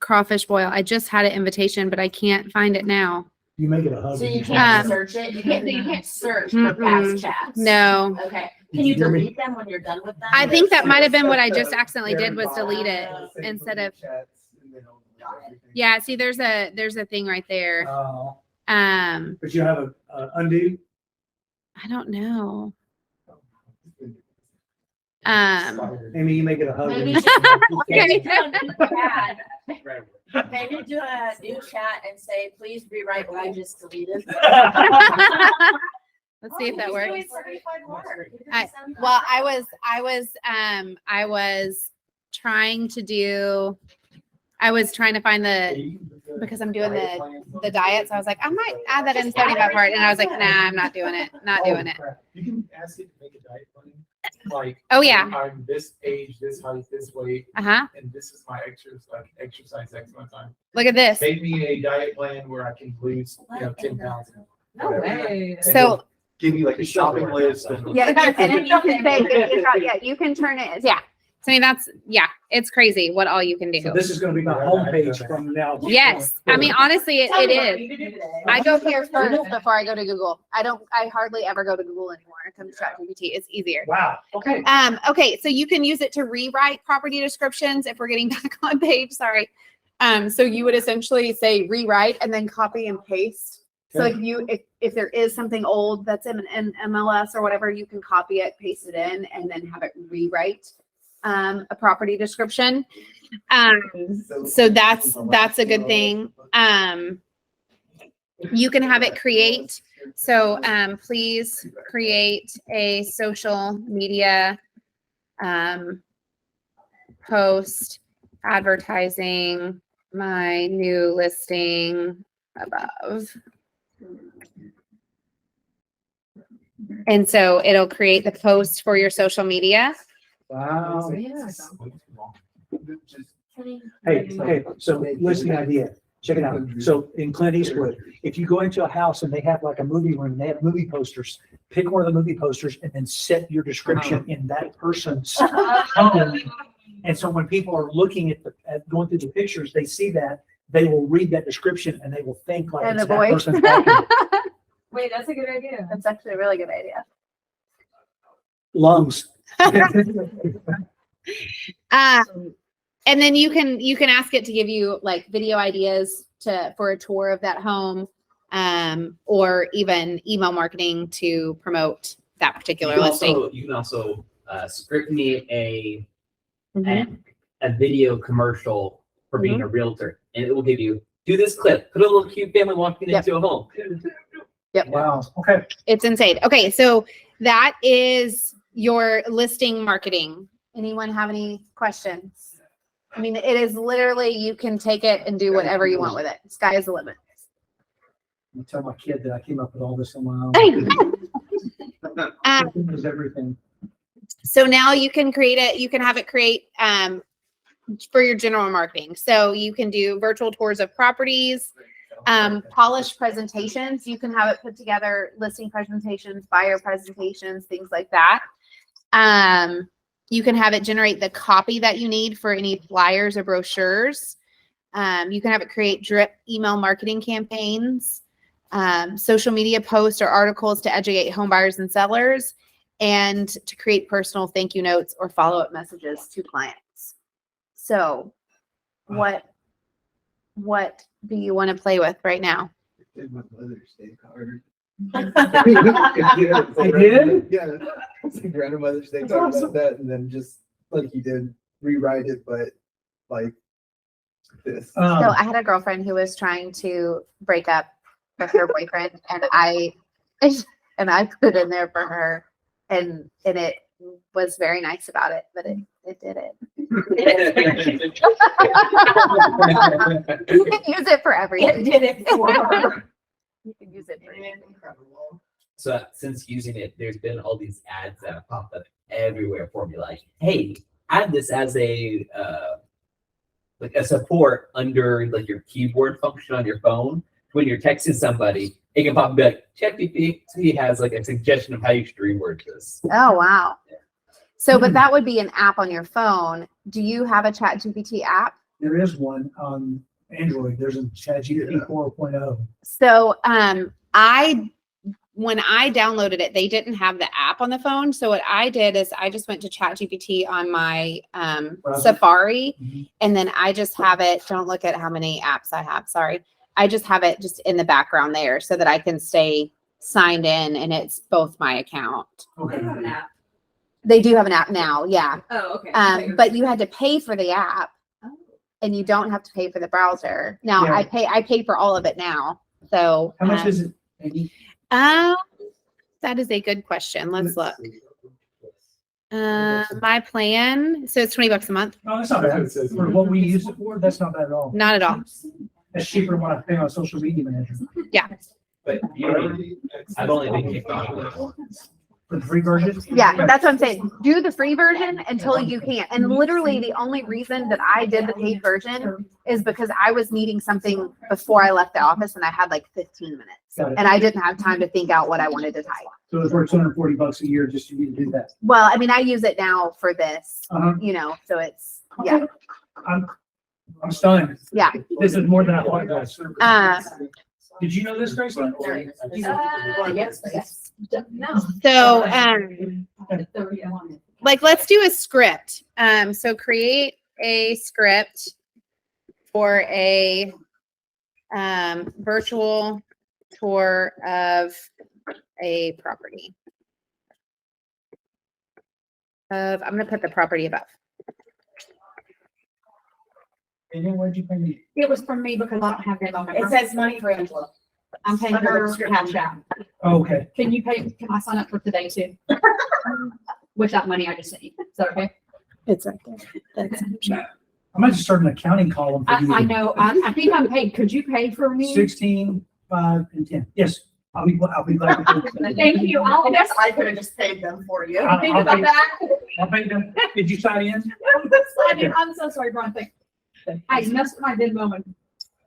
crawfish boil. I just had an invitation, but I can't find it now. You make it a hub. So you Um, can't search it, you can't search for past chats. No. Okay, can you delete them when you're done with them? I think that might have been what I just accidentally did was delete it instead of, yeah, see, there's a thing right there. Oh, Um, but you have a undo. I don't know. Maybe you make it a hub. Maybe- Okay. Maybe do a new chat and say, please rewrite what I just deleted. Let's see if that works. I Well, I was trying to find because I'm doing the diet. So I was like, I might add that in study that part. And I was like, nah, I'm not doing it. Not doing it. You can ask it to make a diet plan, like. Oh, yeah. I'm this age, this height, this weight, Uh-huh. and this is my exercise X amount of time. Look at this. Make me a diet plan where I can lose, 10 pounds. No way. And So, it'll give you like a shopping list. And yeah, and then you can say, you can turn it. Yeah. So, I mean, it's crazy what all you can do. So this is going to be my homepage from now. Yes. I mean, honestly, it is. I go here First. first before I go to Google. I hardly ever go to Google anymore. It comes to ChatGPT. It's easier. Wow. Okay. Okay, so you can use it to rewrite property descriptions if we're getting back on page, sorry. So you would essentially say rewrite and then copy and paste. So if there is something old that's in an MLS or whatever, you can copy it, paste it in, and then have it rewrite a property description. So that's a good thing. You can have it create. So please create a social media post advertising my new listing above. And so it'll create the post for your social media. Wow. Hey, Okay. So listing idea. Check it out. So in Clint Eastwood, if you go into a house and they have like a movie room, they have movie posters, pick one of the movie posters and then set your description in that person's home. And so when people are looking at going through the pictures, they see that, they will read that description and they will think like And it's the that voice. person talking. Wait, that's a good idea. That's actually a really good idea. Lungs. And then you can ask it to give you like video ideas for a tour of that home, or even email marketing to promote that particular listing. You can also script me a Mhm. video commercial for being a realtor, and it will give you do this clip, put a little cute family walking Yep. into a home. Yep. Wow. Okay. It's insane. Okay, so that is your listing marketing. Anyone have any questions? I mean, it is literally, you can take it and do whatever you want with it. Sky is the limit. I tell my kid that I came up with all this on my own. It was everything. So now you can create it, you can have it create for your general marketing. So you can do virtual tours of properties, polished presentations. You can have it put together listing presentations, buyer presentations, things like that. You can have it generate the copy that you need for any flyers or brochures. You can have it create drip email marketing campaigns, social media posts or articles to educate home buyers and sellers, and to create personal thank you notes or follow-up messages to clients. So what do you want to play with right now? Did my Mother's Day card. I did? Yeah. It's like random Mother's Day card about that, and then just like he did, rewrite it, but like this. So I had a girlfriend who was trying to break up with her boyfriend, and I put it in there for her, and it was very nice about it, but it did it. You can use it for everything. It did it for her. You can use it for anything. Incredible. So since using it, there's been all these ads that have popped up everywhere for me. Like, hey, add this as a like a support under like your keyboard function on your phone. When you're texting somebody, it can pop and be like, ChatGPT has like a suggestion of how you should reword this. Oh, wow. So, but that would be an app on your phone. Do you have a ChatGPT app? There is one on Android. There's a ChatGPT 4.0. So, when I downloaded it, they didn't have the app on the phone. So what I did is I just went to ChatGPT on my Browser. Safari, Mhm. and then I just have it. Don't look at how many apps I have. Sorry. I just have it just in the background there so that I can stay signed in, and it's both my account. Okay. They do have an app now. Yeah. Oh, okay. But you had to pay for the app, and you don't have to pay for the browser. Now Yeah. I pay for all of it now. So How much is it, Amy? that is a good question. Let's look. My plan, so it's $20 a month. No, that's not bad. For what we use it for, that's not bad at all. Not at all. That's cheaper than what I pay on social media manager. But I've only been kicked off of it. For the free version? Yeah, that's what I'm saying. Do the free version until you can't. And literally the only reason that I did the paid version is because I was needing something before I left the office, and I had like 15 minutes. Got it. And I didn't have time to think out what I wanted to type. So it's worth $240 a year just for you to do that. Well, I mean, I use it now for this, Uh-huh. so it's, yeah, I'm stunned. yeah. This is more than I thought it was. Uh, Did you know this, Gracie? Yes. No. So, like, let's do a script. So create a script for a virtual tour of a property. I'm going to put the property above. And then where'd you pay me? It was from me because I don't have that on my. It says money for Angela. I'm paying her cash out. Oh, okay. Can I sign up for today too? With that money I just sent you. Is that okay? It's right there. That's I might just start an accounting column for you. I know. I think I'm paid. Could you pay for me? 16, 5, and 10. Yes, I'll be glad to do it. Thank you. I guess I could have just paid them for you. I'll- Think I'll about pay- that. I'll pay them. Did you sign in? I'm so sorry, Brian. I messed with my Venmo, and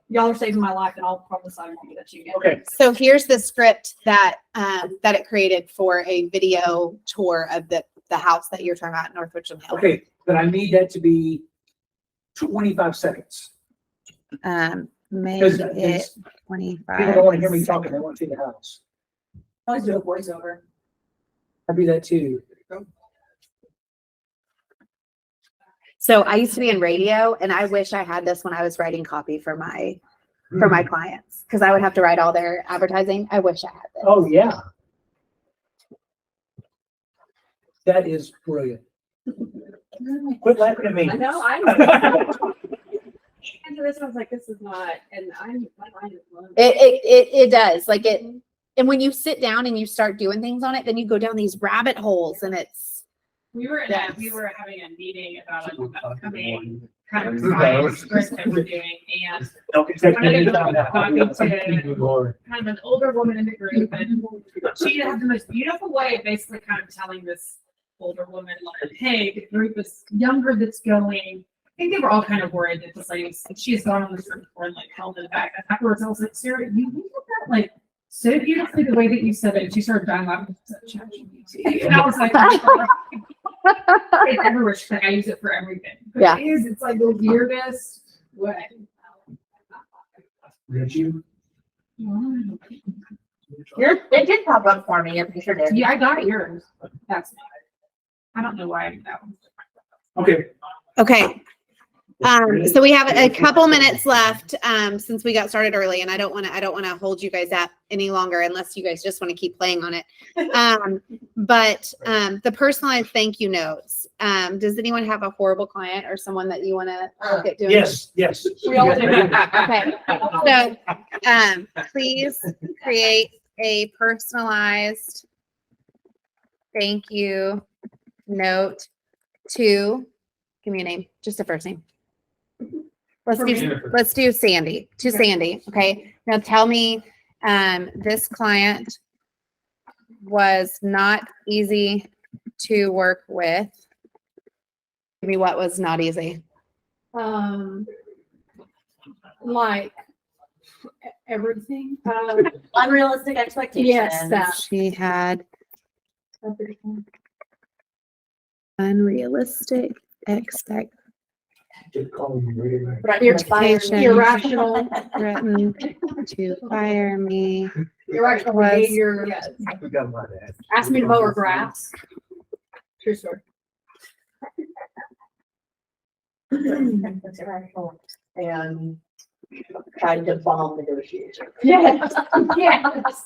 y'all are saving my life, and I'll probably sign you that you get. Okay. So here's the script that it created for a video tour of the house that you're talking about in North Richland Hill. Okay, but I need that to be 25 seconds. Make Because it people 25. don't want to hear me talking. They want to see the house. I always do a voiceover. I'll do that too. So I used to be in radio, and I wish I had this when I was writing copy for my clients, because I would have to write all their advertising. I wish I had this. Oh, yeah. That is brilliant. Quit laughing at me. I know. I into this, I was like, this is not, and my mind is blown. It does, like it. And when you sit down and you start doing things on it, then you go down these rabbit holes, and it's We were Yes. having a meeting about an upcoming kind of science script that we're doing, and kind of an older woman in the group, and she had the most beautiful way of basically kind of telling this older woman, like, hey, the group is younger that's going. I think they were all kind of worried that this lady, she's gone on this trip before and like held it back. And afterwards, I was like, Sarah, you did that like so beautifully the way that you said it. And she started dying laughing. And I was like, It's everywhere. She's like, I use it for everything. But Yeah. it's like the weirdest way. Did you? It did pop up for me, I'm sure did. Yeah, I got yours. That's. I don't know why I did that one. Okay. Okay. So we have a couple minutes left, since we got started early, and I don't want to hold you guys up any longer unless you guys just want to keep playing on it. But the personalized thank you notes. Does anyone have a horrible client or someone that you want to look at doing? Yes, yes. We all do. Okay. So, please create a personalized thank you note to, give me a name, just a first name. Let's do Sandy, to Sandy. Okay. Now tell me, this client was not easy to work with. Give me what was not easy. Like everything. Unrealistic expectations. Yes, that. She had unrealistic expectations. Irrational. Threatened to fire me. Irrational Was- behavior. We got a lot of that. Ask me to mow her grass. True story. And tried to bomb negotiations. Yes. Yes.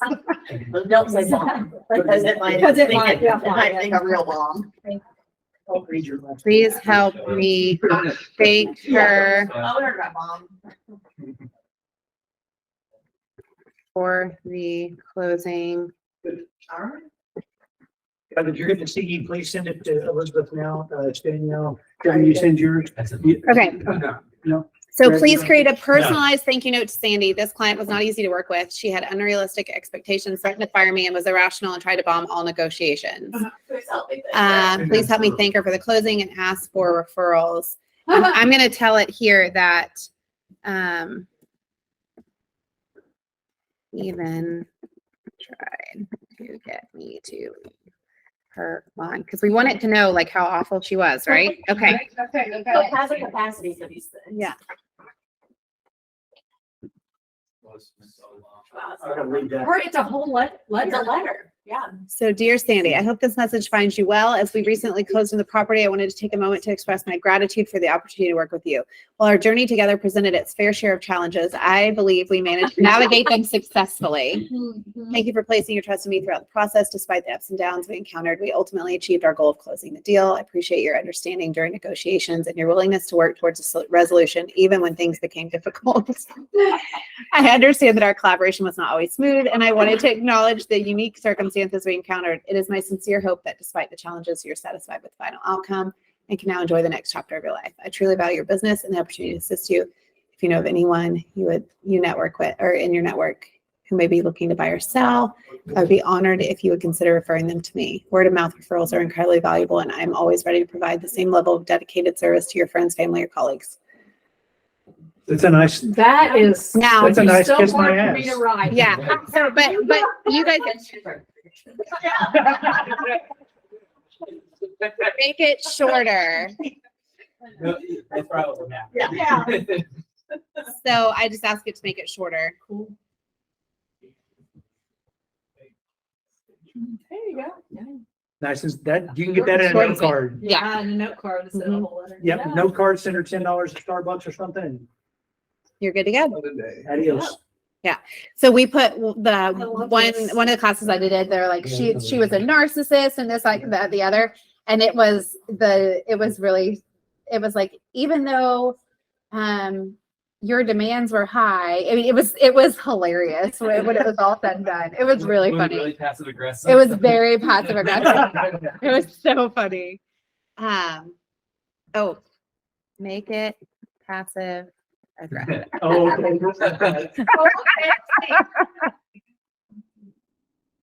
But don't say bomb, because it might, Because it make might, it yeah, might make a real bomb. Please help me thank her Oh, we heard about bomb. for the closing. All right. If you're getting the CE, please send it to Elizabeth now, it's Danielle. Can you send yours? Okay. No. So please create a personalized thank you note to Sandy. This client was not easy to work with. She had unrealistic expectations, threatened to fire me, and was irrational and tried to bomb all negotiations. Please help me. thank you. Please help me thank her for the closing and ask for referrals. I'm going to tell it here that even tried to get me to leave her on, because we want it to know like how awful she was, right? Okay. Okay. So it has a capacity for these things. Yeah. Wow, I gotta read that. Or it's a whole It's a letter, yeah. So, dear Sandy, I hope this message finds you well. As we recently closed on the property, I wanted to take a moment to express my gratitude for the opportunity to work with you. While our journey together presented its fair share of challenges, I believe we managed to navigate them successfully. Thank you for placing your trust in me throughout the process. Despite the ups and downs we encountered, we ultimately achieved our goal of closing the deal. I appreciate your understanding during negotiations and your willingness to work towards a resolution, even when things became difficult. I understand that our collaboration was not always smooth, and I wanted to acknowledge the unique circumstances we encountered. It is my sincere hope that despite the challenges, you're satisfied with the final outcome and can now enjoy the next chapter of your life. I truly value your business and the opportunity to assist you. If you know of anyone you network with or in your network who may be looking to buy or sell, I would be honored if you would consider referring them to me. Word of mouth referrals are incredibly valuable, and I'm always ready to provide the same level of dedicated service to your friends, family, or colleagues. It's a nice, That is. Now- That's a nice so kiss my hard for me ass. to write. Yeah. So, but you guys make it shorter. That's probably now. Yeah. So I just ask it to make it shorter. There you go. nice as that, you can get that in a note card. Yeah, and a note card instead of a whole letter. Yep, Yeah. note card, send her $10 at Starbucks or something. You're good to go. Other day. Adios. So we put the love one this. of the classes I did, they're like she was a narcissist and this like that the other, and it was like even though your demands were high, I mean it was hilarious when it was all said and done. It was really funny. Really passive aggressive. It was very passive aggressive. It was so funny. Oh, make it passive aggressive. Oh, okay.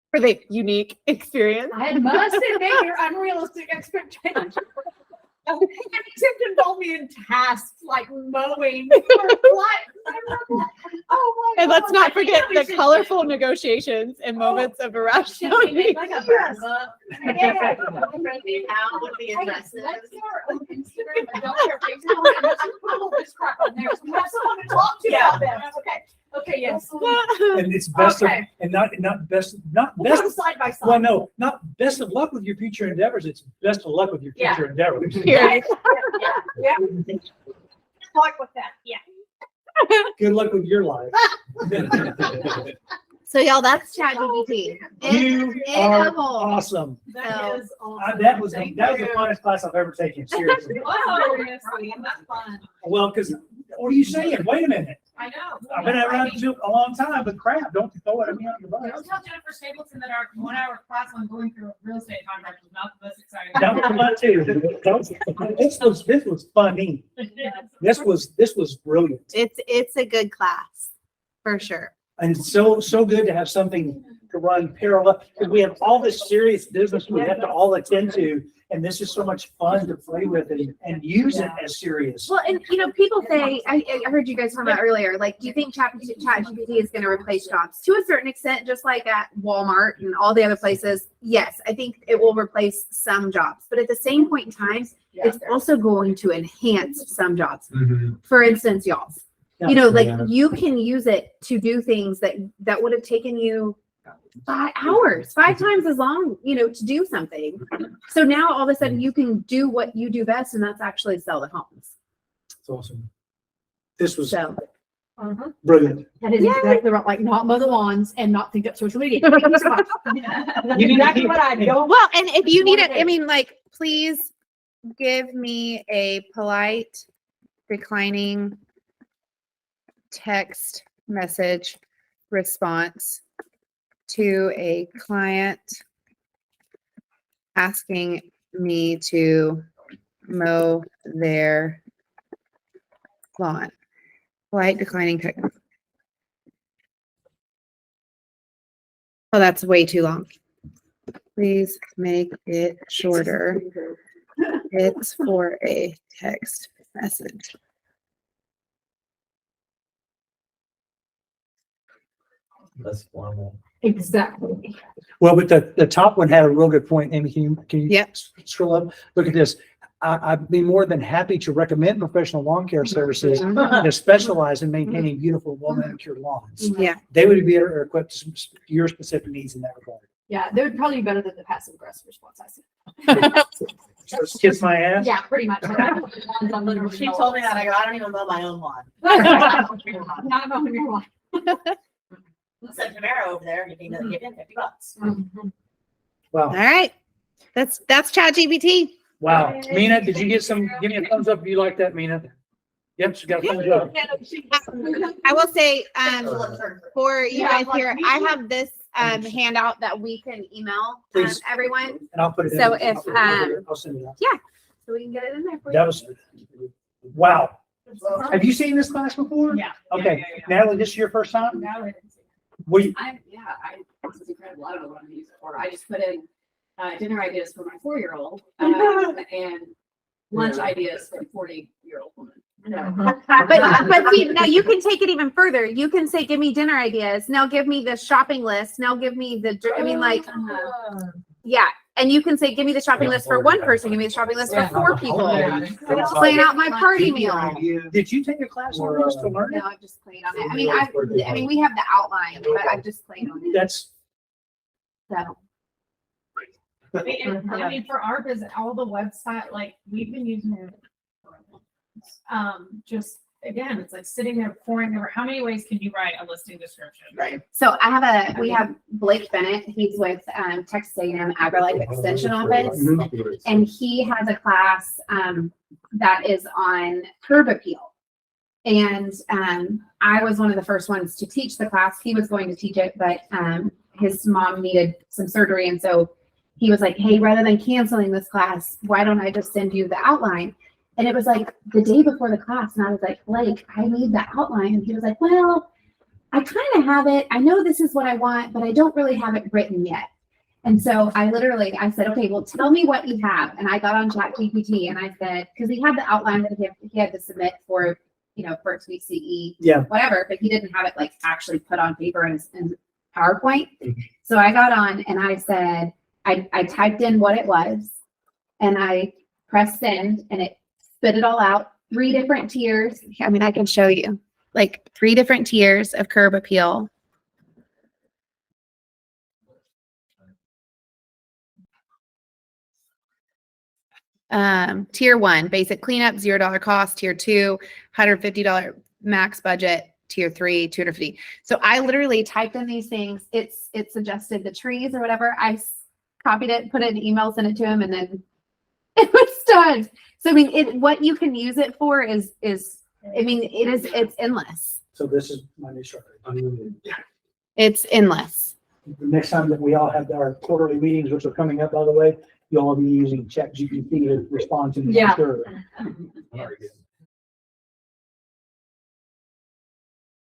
For the unique experience. I must admit your unrealistic expectations. And Tim told me in tasks like mowing. Oh my And let's God, not I forget really the should- colorful negotiations and moments of Should we irrationality. make like a burn book? Yeah. Would be interesting. Let's do our own Instagram, but don't share Facebook, and let's just put all this crap on there, so we have someone to talk to about this. Okay, yes. And it's best of, Okay. and not best, not We'll put best, them side by well, side. no, not best of luck with your future endeavors. It's best of luck with your Yeah. future endeavors. Period. Yeah. Talk with that, yeah. Good luck with your life. So y'all, that's ChatGPT. You It's are a whole. awesome. That is That was the funnest class I've ever taken, seriously. Seriously, that's fun. Well, because, what are you saying? Wait a minute. I know. I've been around you a long time, but crap, don't throw it at me on the Don't bus. tell Jennifer Stapleton that our 1 hour class on going through a real estate contract was not the most exciting. That was fun too. This was funny. This was brilliant. It's a good class for sure. And so good to have something to run parallel, because we have all this serious business we have to all attend to, and this is so much fun to play with and use it as serious. Well, and people say, I heard you guys talking about earlier, like, do you think ChatGPT is going to replace jobs? To a certain extent, just like at Walmart and all the other places, yes, I think it will replace some jobs. But at the same point in time, it's also going to enhance some jobs. For instance, y'all, you can use it to do things that would have taken you 5 hours, 5 times as long, to do something. So now all of a sudden you can do what you do best, and that's actually sell the homes. It's awesome. This was So brilliant. That is exactly right, like not mow the lawns and not think up social media. You need to Exactly keep- what I don't. well, and if you need it, I mean, like, please give me a polite declining text message response to a client asking me to mow their lawn. Polite declining text. Oh, that's way too long. Please make it shorter. It's for a text message. Less formal. Exactly. Well, but the top one had a real good point. Amy, can you Yep. scroll up? Look at this. I'd be more than happy to recommend professional lawn care services that specialize in maintaining beautiful, well-manicured lawns. Yeah. They would be better equipped to your specific needs in that regard. Yeah, they would probably be better than the passive aggressive response I see. So kiss my ass. Yeah, pretty much. She told me that. I go, I don't even mow my own lawn. Not mowing your lawn. Send Tamara over there and give him $50. Wow. All right. That's ChatGPT. Wow. Mina, did you get some, give me a thumbs up if you like that, Mina. Yep, she got a thumbs up. I will say, for you guys here, I have this handout that we can email Please. everyone, And I'll put it in. So if, I'll send it out. so we can get it in there for That you. was, wow. Have you seen this class before? Yeah. Okay. Natalie, this is your first time? No, Were you, this is incredible. I don't know what I'm gonna use it for. I just put in dinner ideas for my 4-year-old and lunch ideas for a 40-year-old woman. But see, now you can take it even further. You can say, give me dinner ideas. Now give me the shopping list. Now give me yeah. And you can say, give me the shopping list for one person. Give me the shopping list for 4 people. Plan out my party meal. did you take a class on this to learn it? No, I've just played on it. I mean, we have the outline, but I've just played on it. That's, So. I mean, for our business, all the website, like, we've been using it. Just, again, it's like sitting there pouring over, how many ways can you write a listing description? Right. So we have Blake Bennett. He's with Texas A&M AgriLife Extension Office, and he has a class that is on curb appeal. And I was one of the first ones to teach the class. He was going to teach it, but his mom needed some surgery, and so he was like, "Hey, rather than canceling this class, why don't I just send you the outline?" And it was like the day before the class, and I was like, "Blake, I need the outline." And he was like, "Well, I kind of have it. I know this is what I want, but I don't really have it written yet." And so I said, okay, well, tell me what you have. And I got on ChatGPT and I said, because he had the outline that he had to submit for, for it to be CE, Yeah. whatever, but he didn't have it like actually put on paper in PowerPoint. So I got on and I said, I typed in what it was and I pressed send and it spit it all out. 3 different tiers. I mean, I can show you like 3 different tiers of curb appeal. Tier 1, basic cleanup, $0 cost. Tier 2, $150 max budget. Tier 3, $250. So I literally typed in these things. It suggested the trees or whatever. I copied it, put it in an email, sent it to him, and then it was done. So I mean, what you can use it for is it's endless. So this is my new structure. It's endless. The next time that we all have our quarterly meetings, which are coming up, by the way, you'll all be using ChatGPT to respond to me. Yeah. Sure. Very good.